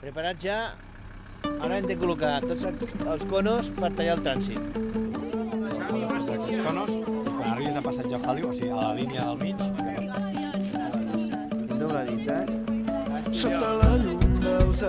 Preparats ja. Ara hem de col·locar tots els conos per tallar el trànsit. Aquests conos, quan arribis a Passeig Eufàliu, o sigui, a la línia del mig... Dobladita. Sota la llum dels